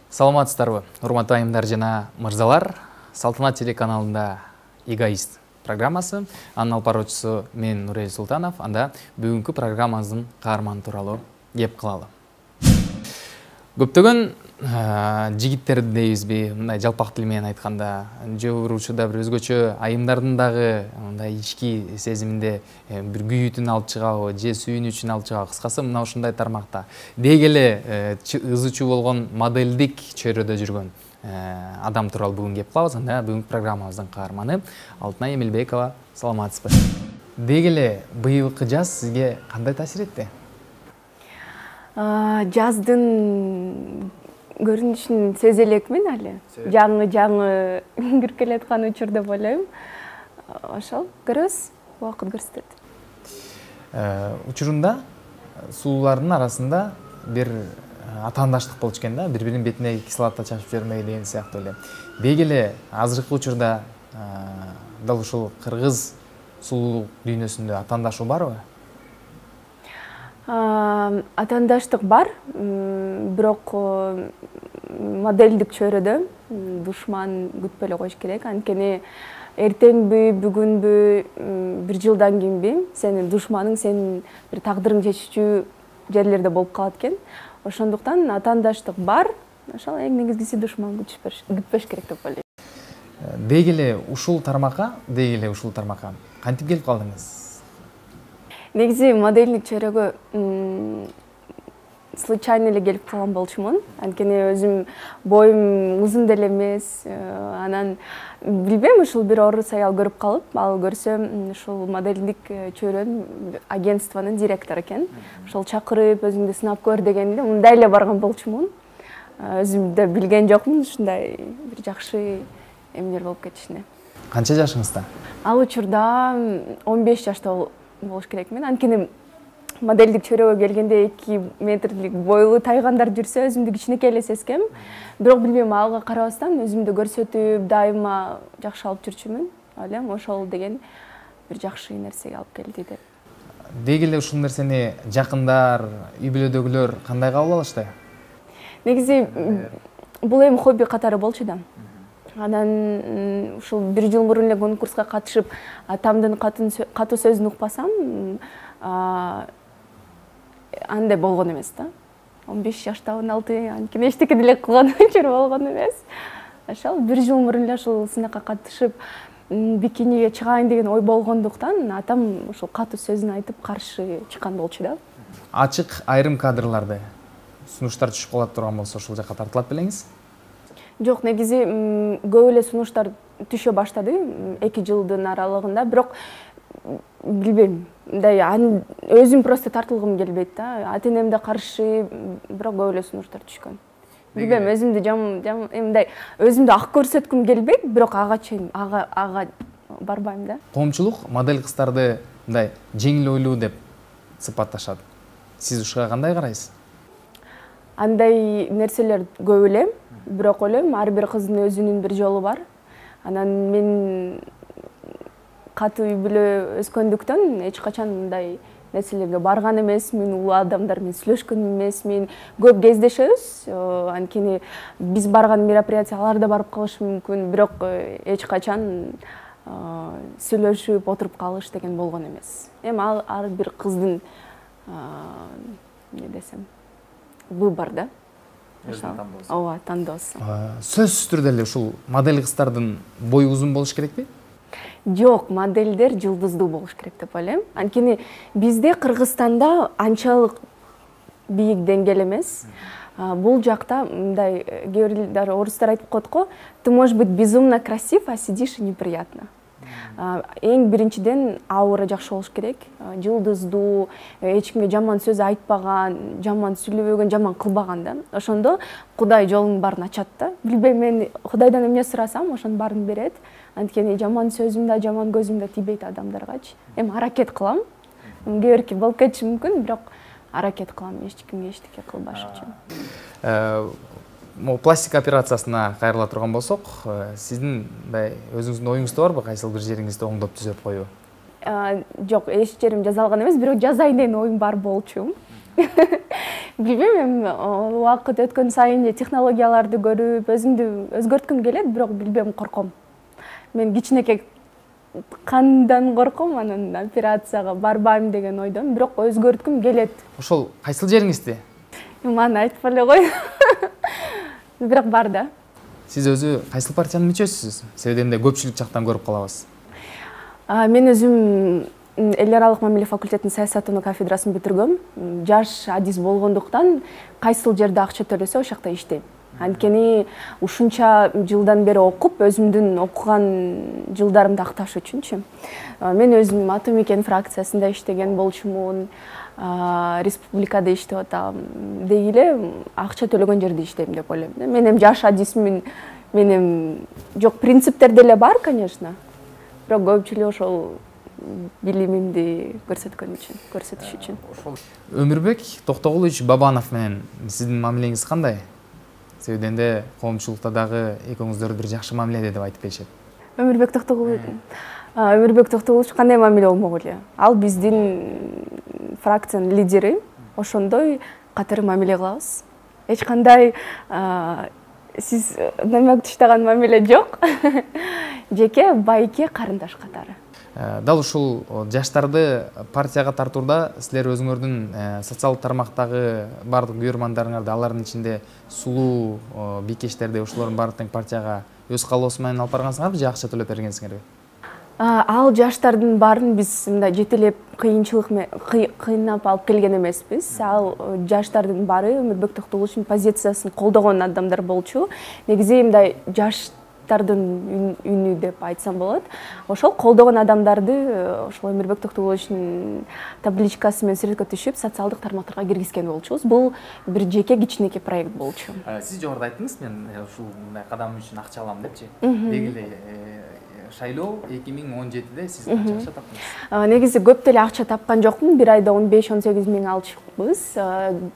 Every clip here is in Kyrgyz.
Саламатсыздарбы, урматтуу айымдар жана мырзалар. Салтанат телеканалында эгоист программасы. Анын алып баруучусу мен Нурел Султанов. Анда бүгүнкү программабыздын каарманы тууралуу кеп кылалы. Көптөгөн жигиттерди дейбизби, мындай жалпак тил менен айтканда, же учурда бир өзгөчө айымдардын дагы мындай ички сезиминде бир күйүүтүн алып чыгабы, же сүйүнүчүн алып чыгабы, кыскасы мына ушундай тармакта. Деги эле ызы чуу болгон моделдик чөйрөдө жүргөн адам тууралуу бүгүн кеп кылабыз. Анда бүгүнкү программабыздын каарманы Алтынай Эмилбекова. Саламатсызбы? Деги эле быйылкы жаз сизге кандай таасир этти? Жаздын көрүнүшүн сезе элекмин али. Жаңы кирип келаткан учур деп ойлойм. Ошол көрөбүз, убакыт көрсөтөт. Учурунда суулардын арасында бир атаандаштык болчу экен да, бири-биринин бетине кислота чачып жибермей деген сыяктуу эле. Деги эле азыркы учурда дал ушул кыргыз сулуулук дүйнөсүндө атаандашуу барбы? Атаандаштык бар, бирок моделдик чөйрөдө душман күтпөй эле коюш керек. Анткени эртеңби, бүгүнбү, бир жылдан кийинби сенин душманың сенин бир тагдырың чечүүчү жерлерде болуп калат экен. Ошондуктан атаандаштык бар, ошол эң негизгиси душман күтпөш керек деп ойлойм. Деги эле ушул тармакка кантип келип калдыңыз? Негизи модельдик чөйрөгө случайно эле келип калган болчумун. Анткени өзүм боюм узун деле эмес, анан билбейм, ушул бир орус аял көрүп калып, ал көрсө ушул модельдик чөйрөнүн агентствонун директору экен. Ошол чакырып өзүңдү сынап көр дегенде мындай эле барган болчумун. Өзүм да билген жокмун ушундай бир жакшы эмнелер болуп кетишине. Канча жашыңызда? Ал учурда 15 жашта болуш керекмин. Анткени модельдик чөйрөгө келгенде 2 метрлик бойлуу тайгандар жүрсө өзүмдү кичинекей эле сезгем. Бирок билбейм, алга карабастан өзүмдү көрсөтүп, дайыма жакшы алып жүрчүмүн. Ойлойм, ошол деген бир жакшы нерсеге алып келди деп. Деги эле ушул нерсени жакындар, үй бүлөдөгүлөр кандай кабыл алышты? Негизи бул эми хобби катары болчу да. Анан ушул бир жыл мурун эле конкурска катышып, атамдын катуу сөзүн укпасам, андай болгон эмес да. 15 жаштагы алты анткени эчтеке деле кылган учур болгон эмес. Ошол бир жыл мурун эле ушул сынакка катышып, бикиниге чыгайын деген ой болгондуктан, атам ушул катуу сөзүн айтып каршы чыккан болчу да. Ачык айрым кадрларды сунуштар түшүп калат турган болсо, ушул жакка тартылат белеңиз? Жок, негизи көп эле сунуштар түшө баштады 2 жылдын аралыгында, бирок билбейм, мындай өзүм просто тартылгым келбейт да. Ата-энем да каршы, бирок көп эле сунуштар түшкөн. Билбейм, өзүмдү мындай өзүмдү ак көрсөткүм келбейт, бирок ага барбайм да. Коомчулук модель кыздарды мындай жеңил ойлуу деп сыпатташат. Сиз ушуга кандай карайсыз? Андай нерселер көп эле, бирок ойлойм, ар бир кыздын өзүнүн бир жолу бар. Анан мен катуу үй бүлө өскөндүктөн эч качан мындай нерселерге барган эмесмин, улуу адамдар менен сүйлөшкөн эмесмин. Көп кездешебиз, анткени биз барган мероприятияларда барып калышы мүмкүн, бирок эч качан сүйлөшүп отуруп калыш деген болгон эмес. Эми ал ар бир кыздын эмне десем, выбор да. Ооба, тандоосу. Сөзсүз түрдө эле ушул модель кыздардын бою узун болуш керекпи? Жок, модельдер жылдыздуу болуш керек деп ойлойм. Анткени бизде Кыргызстанда анчалык бийик деңгээл эмес. Бул жакта мындай кээ бирлер орустар айтып коет го, ты можешь быть безумно красив, а сидишь и неприятно. Эң биринчиден аура жакшы болуш керек, жылдыздуу, эч кимге жаман сөз айтпаган, жаман сүйлөбөгөн, жаман кылбаган да. Ошондо Кудай жолунун баарын ачат да. Билбейм, мен Кудайдан эмне сурасам, ошонун баарын берет. Анткени жаман сөзүм да, жаман көзүм да тийбейт адамдаргачы. Эми аракет кылам. Кээ бирки болуп кетиши мүмкүн, бирок аракет кылам эч кимге эчтеке кылбаш үчүн. Пластика операциясына кайрыла турган болсок, сиздин өзүңүздүн оюңузда барбы кайсыл бир жериңизди оңдоп түзөп коюу? Жок, эч жерим жазалган эмес, бирок жазайын деген оюм бар болчу. Билбейм, убакыт өткөн сайын технологияларды көрүп, өзүмдү өзгөрткүм келет, бирок билбейм, корком. Мен кичинекей кандан корком, анан операцияга барбайм деген ойдон, бирок өзгөрткүм келет. Ошол кайсыл жериңизде? Маны айтпай эле кой. Бирок бар да. Сиз өзү кайсыл партиянын мүчөсүсүз? Себебинде көпчүлүк жактан көрүп калабыз. Мен өзүм эл аралык мамиле факультетинин саясаттануу кафедрасын бүтүргөм. Жаш адис болгондуктан кайсыл жерде акча төлөсө ошол жакта иштейм. Анткени ушунча жылдан бери окуп, өзүмдүн окуган жылдарымды акташ үчүнчү. Мен өзүм Атамекен фракциясында иштеген болчумун, республикада иштеп атам. Деги эле акча төлөгөн жерде иштейм деп ойлойм. Менин жаш адисмин, менин жок, принциптер деле бар, конечно. Бирок көпчүлүгү ошол билимимди көрсөтүш үчүн. Өмүрбек Токтогулович Бабанов менен сиздин мамилеңиз кандай? Себебинде коомчулукта дагы экөөңүздөр бир жакшы мамиледе деп айтып келишет. Өмүрбек Токтогулович кандай мамиле болмок эле? Ал биздин фракциянын лидери, ошондой катары мамиле кылабыз. Эч кандай сиз намек таштаган мамиле жок. Жеке байке карындаш катары. Дал ушул жаштарды партияга тартууда силер өзүңөрдүн социалдык тармактагы бардык күйөрмандарыңарды, алардын ичинде сулуу бийкечтерди, ошолордун баардыгын партияга өз каалоосу менен алып баргансыңарбы же акча төлөп бергенсиңерби? Ал жаштардын баарын биз мындай жетелеп кыйнап алып келген эмеспиз. Ал жаштардын баары Өмүрбек Токтогуловичтун позициясын колдогон адамдар болчу. Негизи мындай жаштардын үнү деп айтсам болот. Ошол колдогон адамдарды ошол Өмүрбек Токтогуловичтун табличкасы менен сүрөткө түшүп, социалдык тармактарга киргизген болчубуз. Бул бир жеке кичинекей проект болчу. Сиз жогоруда айттыңыз, мен ушул мындай кадам үчүн акча алам депчи. Деги шайлоо 2017-де сиз канча акча таптыңыз? Негизи көп деле акча тапкан жокмун. Бир айда 15-18 миң алчыкпыз.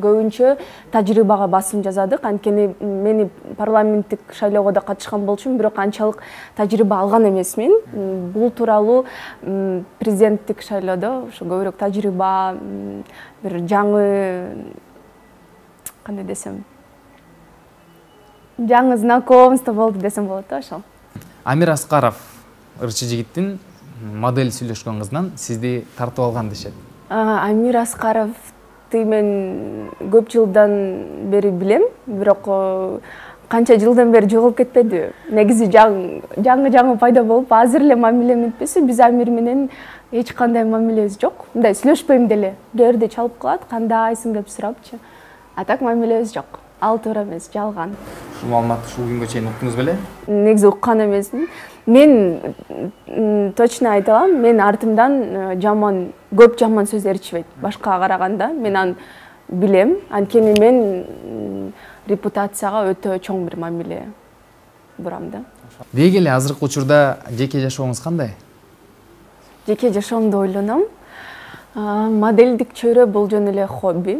Көбүнчө тажрыйбага басым жазадык. Анткени мени парламенттик шайлоого да катышкан болчумун, бирок анчалык тажрыйба алган эмесмин. Бул тууралуу президенттик шайлоодо ошо көбүрөөк тажрыйба, бир жаңы, кандай десем, жаңы знакомство болду десем болот да, ошол. Амир Аскаров ырчы жигиттин модель сүйлөшкөн кызынан сизди тартып алган дешет. Амир Аскаровду мен көп жылдан бери билем, бирок канча жылдан бери жоголуп кетпеди. Негизи жаңы пайда болуп, азыр эле мамилем өтпөсө, биз Амир менен эч кандай мамилебиз жок. Мындай сүйлөшпөйм деле. Кээде чалып калат, кандайсың деп сурапчы. А так мамилебиз жок. Ал туура эмес, жалган. Ушул маалыматты ушул күнгө чейин уктуңуз беле? Негизи уккан эмесмин. Мен точно айта алам, мен артымдан көп жаман сөз ээрчибейт. Башкага караганда мен аны билем. Анткени мен репутацияга өтө чоң бир мамиле бурам да. Деги эле азыркы учурда жеке жашооңуз кандай? Жеке жашоомду ойлоном. Моделдик чөйрө бул жөн эле хобби.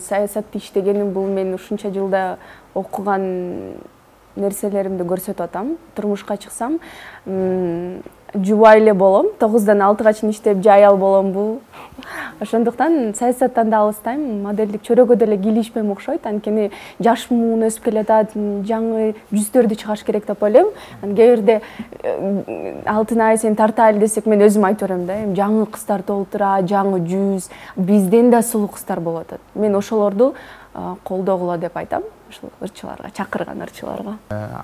Саясатты иштегеним бул мен ушунча жылда окуган нерселеримди көрсөтүп атам. Турмушка чыксам, жубай эле болом. 9-дан 6-га чейин иштеп, аял боломбу. Ошондуктан саясаттан да алыстайм. Моделдик чөйрөгө деле кийлишпем окшойт. Анткени жаш муун өсүп келатат, жаңы жүздөрдү чыгаш керек деп ойлойм. Кээ бирде Алтынай сен тартайлы десек, мен өзүм айтып берем да, жаңы кыздар толтура, жаңы жүз, бизден да сулуу кыздар болуп атат. Мен ошолорду колдогула деп айтам. Ошол ырчыларга, чакырган ырчыларга.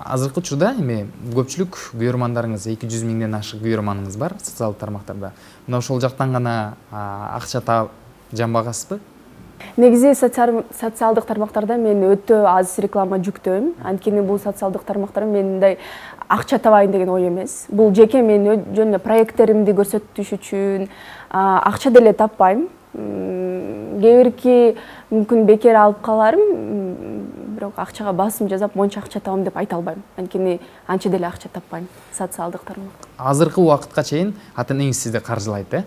Азыркы учурда эми көпчүлүк күйөрмандарыңыз, 200 миңден ашык күйөрманыңыз бар социалдык тармактарда. Мына ошол жактан гана акча таап жамбагасызбы? Негизи социалдык тармактарда мен өтө аз реклама жүктөйм. Анткени бул социалдык тармактар мындай акча табайын деген ой эмес. Бул жеке мен жөн эле проекттеримди көрсөтүш үчүн акча деле таппайм. Кээ бирки мүмкүн бекер алып каларым, бирок акчага басым жасап, монча акча табам деп айта албайм. Анткени анча деле акча таппайм социалдык тармак. Азыркы убакытка чейин ата-энеңиз сизди каржылайт,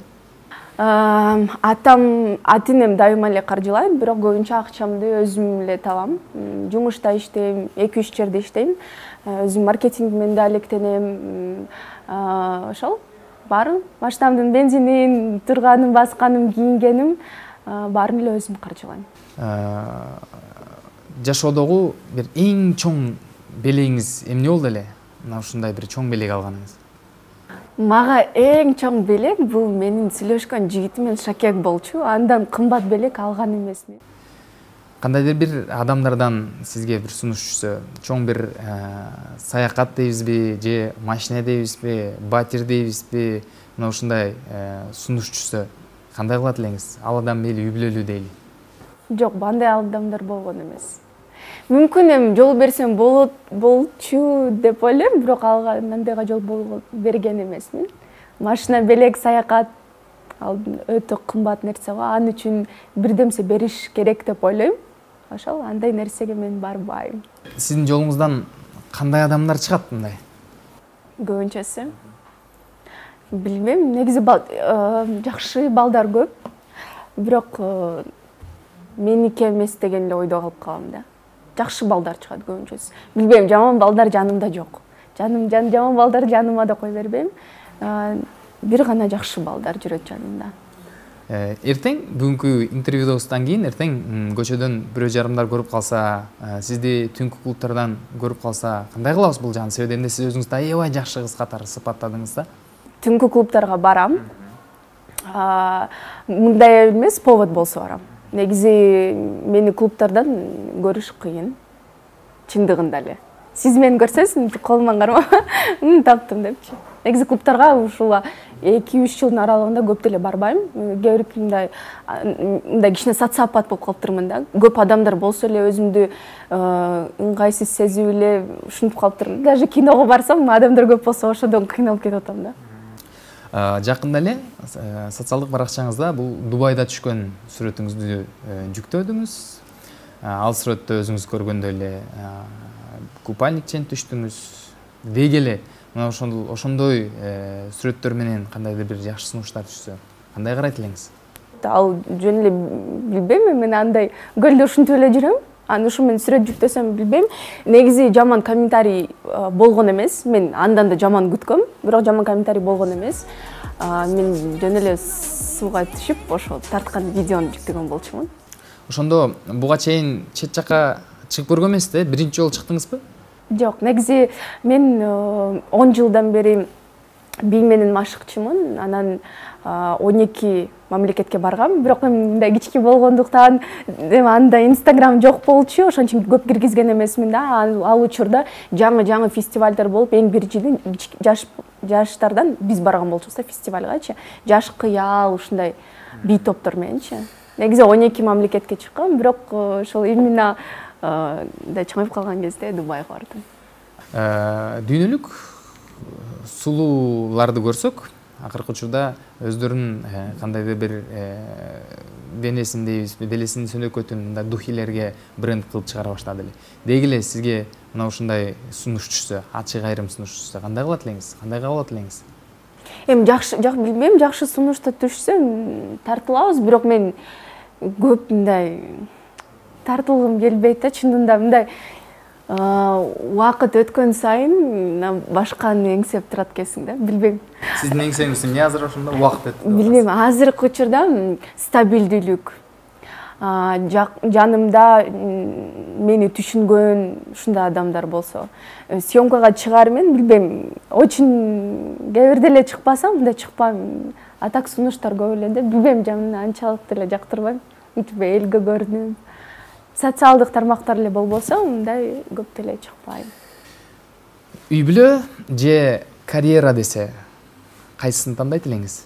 Ата энем дайыма эле каржылайт, бирок көбүнчө акчамды өзүм эле табам. Жумушта иштейм, 2-3 жерде иштейм. Өзүм маркетинг менен да алектенем. Ошол Баарын машинамдын бензинин, турганым, басканым, кийингеним баарын эле өзүм каржылайм. Жашоодогу бир эң чоң белегиңиз эмне болду эле? Мына ушундай бир чоң белек алганыңыз. Мага эң чоң белек бул менин сүйлөшкөн жигитим менен Шакек болчу. Андан кымбат белек алган эмесмин. Кандайдыр бир адамдардан сизге бир сунуш түшсө, чоң бир саякат дейбизби, же машина дейбизби, батир дейбизби, мына ушундай сунуш түшсө, кандай кылат элеңиз? Ал адам мейли үй бүлөлүү дейли. Жок, андай адамдар болгон эмес. Мүмкүн эми жол берсем болчу деп ойлойм, бирок алга мындайга жол берген эмесмин. Машина, белек, саякат ал өтө кымбат нерсе го. Ал үчүн бирдемсе бериш керек деп ойлойм. Ошол андай нерсеге мен барбайм. Сиздин жолуңуздан кандай адамдар чыгат мындай? Көбүнчөсү билбейм, негизи жакшы балдар көп. Бирок меники эмес деген эле ойдо калып калам да. Жакшы балдар чыгат көбүнчөсү. Билбейм, жаман балдар жанымда жок. Жаман балдар жаныма да кой бербейм. Бир гана жакшы балдар жүрөт жанымда. Эртең бүгүнкү интервьюдобуздан кийин эртең көчөдөн бирөө жарымдар көрүп калса, сизди түнкү клубтардан көрүп калса, кандай кылабыз бул жагын? Себеби сиз өзүңүздү аябай жакшы кыз катары сыпаттадыңыз да. Түнкү клубтарга барам. Мындай эмес, повод болсо барам. Негизи мени клубтардан көрүш кыйын. Чындыгында эле. Сиз мени көрсөңүз, колуман карма, таптым депчи. Негизи клубтарга ушул 2-3 жылдын аралыгында көп деле барбайм. Кээ бир мындай кичине социопат болуп калыптырмын да. Көп адамдар болсо эле өзүмдү ыңгайсыз сезип эле ушинтип калыптырмын. Даже киного барсам, адамдар көп болсо ошодон кыйналып кетип атам да. Жакында эле социалдык баракчаңызда бул Дубайда түшкөн сүрөтүңүздү жүктөдүңүз. Ал сүрөттө өзүңүз көргөндөй эле купальник чен түштүңүз. Деги эле мына ошондой сүрөттөр менен кандайдыр бир жакшы сунуштар түшсө, кандай карайт элеңиз? Ал жөн эле билбейм, мен андай көлдө ушинтип эле жүрөм. Ушу мен сүрөт жүктөсөм билбейм. Негизи жаман комментарий болгон эмес. Мен андан да жаман күткөм, бирок жаман комментарий болгон эмес. Мен жөн эле сууга түшүп, ошо тарткан видеону жүктөгөн болчумун. Ошондо буга чейин чет жакка чыгып көргөн эмессиз, биринчи жолу чыктыңызбы? Жок, негизи мен 10 жылдан бери бий менен машыкчумун. Анан 12 мамлекетке баргам. Бирок мындай кички болгондуктан анда Инстаграм жок болчу, ошон үчүн көп киргизген эмесмин да. Ал учурда жаңы фестивалдар болуп, эң биринчиден жаштардан биз барган болчубуз да фестивалгачы. Жаш кыял ушундай бий топтор мененчи. Негизи 12 мамлекетке чыккам, бирок ошол именно да чыңып калган кезде Дубайга бардым. Дүйнөлүк сулууларды көрсөк, акыркы учурда өздөрүнүн кандайдыр бир денесин дейбизби, делесин сөнөкөтүн мындай духилерге бренд кылып чыгара баштады эле. Деги эле сизге мына ушундай сунуш түшсө, ачык айрым сунуш түшсө, кандай кылат элеңиз? Кандай кабыл алат элеңиз? Эми билбейм, жакшы сунушта түшсө тартылабыз, бирок мен көп мындай тартылгым келбейт да, чынында мындай убакыт өткөн сайын башканы эңсеп турат экенсиң да, билбейм. Сиздин эңсеңиз эмне азыр ошондо убакыт өтүп? Билбейм, азыркы учурда стабилдүүлүк. Жанымда мени түшүнгөн ушундай адамдар болсо, съемкага чыгаар мен билбейм, очень кээ бирде эле чыкпасам, мындай чыкпайм. А так сунуштар көп эле да, билбейм, жанымда анчалык деле жактырбайм. Мынтип элге көрүнүп, социалдык тармактар эле болбосо, мындай көп деле чыкпайм. Үй бүлө же карьера десе, кайсысын тандайт элеңиз?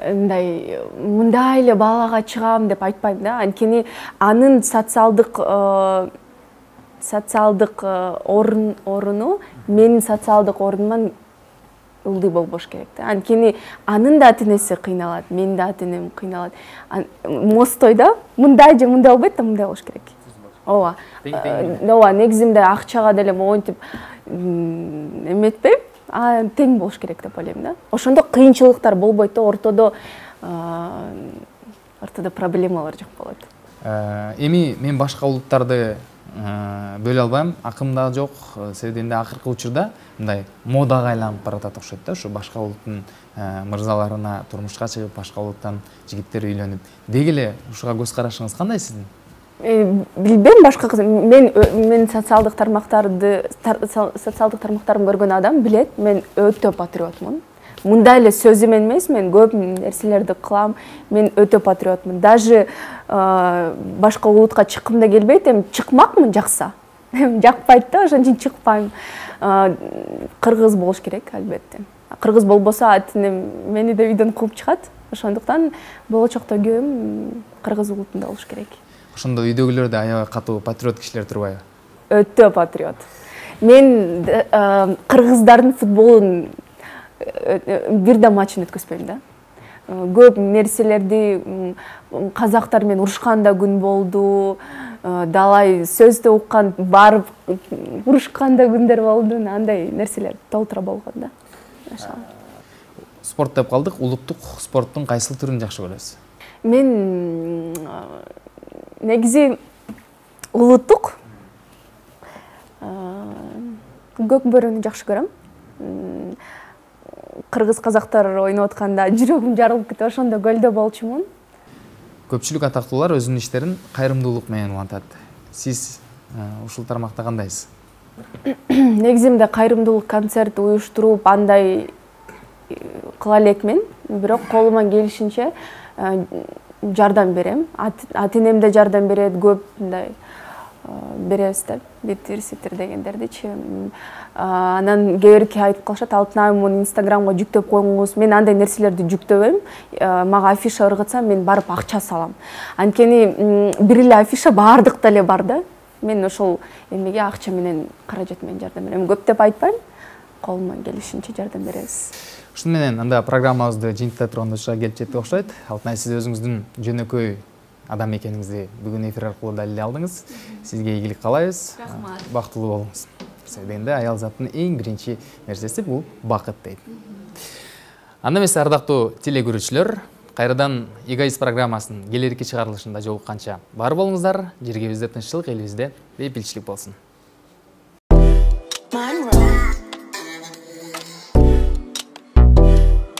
Мындай эле балага чыгам деп айтпайм да. Анткени анын социалдык орunu менин социалдык орунуман ылдый болбош керек да. Анткени анын да ата-энеси кыйналат, менин да ата-энем кыйналат. Мостойдо мындай же мындай болбойт да, мындай болуш керек. Ооба. Ооба, негизи мындай акчага деле моинтип эметпейм, тең болуш керек деп ойлойм да. Ошондо кыйынчылыктар болбойт да, ортодо проблемалар жок болот. Эми мен башка улуттарды бөлө албайм, акым да жок, себеби энди акыркы учурда мындай модага айланып баратат окшойт да, ушу башка улуттун мырзаларына турмушка чыгып, башка улуттан жигиттер үйлөнүп. Деги эле ушуга көз карашыңыз кандай сиздин? Билбейм, башка мен социалдык тармактарын көргөн адам билет, мен өтө патриотмун. Мындай эле сөз менен эмес, мен көп нерселерди кылам, мен өтө патриотмун. Даже башка улутка чыккым да келбейт, эми чыкмакмын жакса. Жакпайт да, ошон үчүн чыкпайм. Кыргыз болуш керек, албетте. Кыргыз болбосо атинем мени да үйдөн кууп чыгат. Ошондуктан болочокто күйөөм кыргыз улутунда болуш керек. Ошондо үйдөгүлөр да аябай катуу патриот кишилер турбайбы? Өтө патриот. Мен кыргыздардын футболун бир да матчын өткөзбөйм да. Көп нерселерди казактар менен урушкан да күн болду. Далай сөздү уккан, барып урушкан да күндөр болду. Андай нерселер толтура болгон да. Спорт деп калдык. Улуттук спорттун кайсыл түрүн жакшы көрөсүз? Мен негизи улуттук көк бөрөнү жакшы көрөм. Кыргыз казактар ойноп атканда жүрөгүм жарылып кетип, ошондо көлдө болчумун. Көпчүлүк атактуулар өзүнүн иштерин кайрымдуулук менен улантат. Сиз ушул тармакта кандайсыз? Негизимде кайрымдуулук концерт уюштуруп, андай кыла элекмин. Бирок колуман келишинче жардам берем. Атинемде жардам берет, көп мындай беребиз да, битир-ситир дегендердичи. Анан кээ айтып калышат, Алтынай муну Инстаграмга жүктөп коюңуз. Мен андай нерселерди жүктөбөйм. Мага афиша ыргытса, мен барып акча салам. Анткени бир эле афиша баардыкта эле бар да. Мен ошол эмеге акча менен, каражат менен жардам берем. Көп деп айтпайм. Колуман келишинче жардам беребиз. Ушуну менен анда программабызды жыйынтыктап турганда ушуга келип жетип окшойт. Алтынай, сиз өзүңүздүн жөнөкөй адам экениңизди бүгүн эфир аркылуу далилдей алдыңыз. Сизге ийгилик каалайбыз. Рахмат. Бактылуу болуңуз. Дегенде аял заттын эң биринчи нерсеси бул бакыт дейт. Анда эмесе, ардактуу теле көрүүчүлөр, кайрадан эгоист программасынын келерки чыгарылышында жолукканча бар болуңуздар. Жергебизде тынччылык, элибизде бейпилчилик болсун.